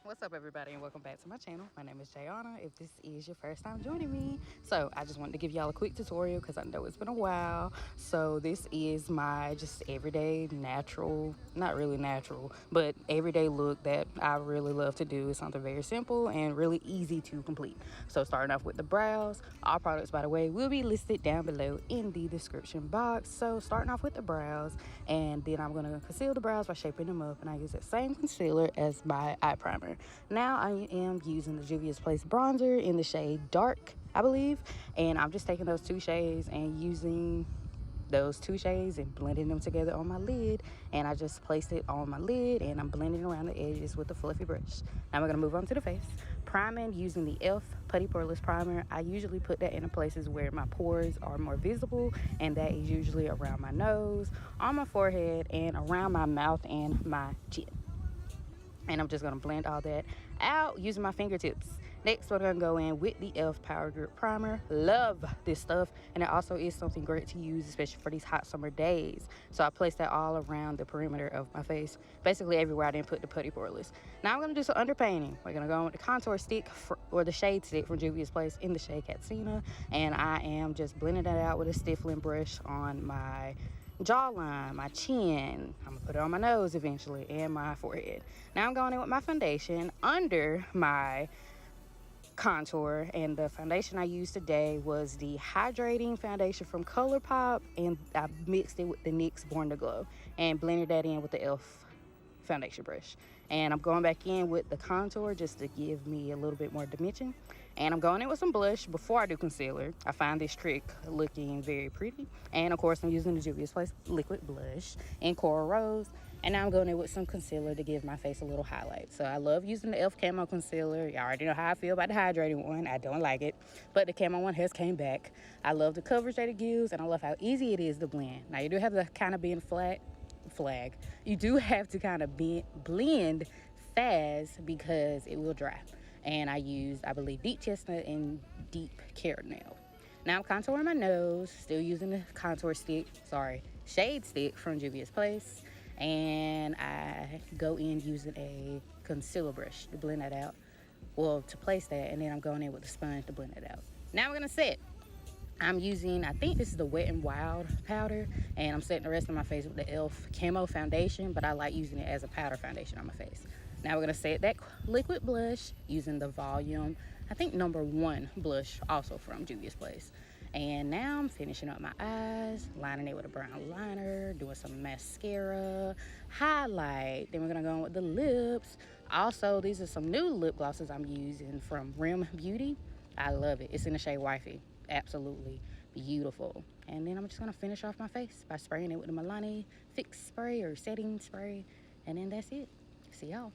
What's up, everybody, and welcome back to my channel. My name is Jayana. If this is your first time joining me, so I just wanted to give y'all a quick tutorial because I know it's been a while. So this is my just everyday natural, not really natural, but everyday look that I really love to do. It's something very simple and really easy to complete. So starting off with the brows, all products, by the way, will be listed down below in the description box. So starting off with the brows, and then I'm going to conceal the brows by shaping them up, and I use that same concealer as my eye primer. Now I am using the Juvia's Place bronzer in the shade Dark, I believe, and I'm just taking those two shades and using those two shades and blending them together on my lid. And I just placed it on my lid and I'm blending around the edges with a fluffy brush. Now we're going to move on to the face. Priming using the e.l.f. Putty Poreless Primer. I usually put that in the places where my pores are more visible, and that is usually around my nose, on my forehead, and around my mouth and my chin. And I'm just going to blend all that out using my fingertips. Next, we're going to go in with the e.l.f. Power Grip Primer. Love this stuff, and it also is something great to use, especially for these hot summer days. So I placed that all around the perimeter of my face, basically everywhere I didn't put the Putty Poreless. Now I'm going to do some underpainting. We're going to go in with the contour stick or the shade stick from Juvia's Place in the shade Katsina, and I am just blending that out with a stiffling brush on my jawline, my chin. I'm gonna put it on my nose eventually, and my forehead. Now I'm going in with my foundation under my contour, and the foundation I used today was the Hydrating foundation from Colourpop, and I mixed it with the NYX Born to Glow and blended that in with the e.l.f. foundation brush. And I'm going back in with the contour just to give me a little bit more dimension, and I'm going in with some blush before I do concealer. I find this trick looking very pretty, and of course I'm using the Juvia's Place liquid blush in Coral Rose. And now I'm going in with some concealer to give my face a little highlight. So I love using the e.l.f. Camo concealer. Y'all already know how I feel about the hydrating one. I don't like it, but the Camo one has came back. I love the coverage that it gives, and I love how easy it is to blend. Now you do have to kind of be in flag. You do have to kind of blend fast because it will dry. And I used, I believe, deep chestnut and deep carrot nail. Now I'm contouring my nose, still using the contour stick, shade stick from Juvia's Place. And I go in using a concealer brush to blend that out, well, to place that, and then I'm going in with the sponge to blend it out. Now we're gonna set. I'm using, I think this is the Wet n Wild powder, and I'm setting the rest of my face with the e.l.f. Camo foundation, but I like using it as a powder foundation on my face. Now we're gonna set that liquid blush using the Volume, I think #1 blush, also from Juvia's Place. And now I'm finishing up my eyes, lining it with a brown liner, doing some mascara, highlight. Then we're gonna go in with the lips. Also, these are some new lip glosses I'm using from Rim Beauty. I love it. It's in the shade Wifey. Absolutely beautiful. And then I'm just gonna finish off my face by spraying it with the Milani Fix spray or setting spray, and then that's it. See y'all.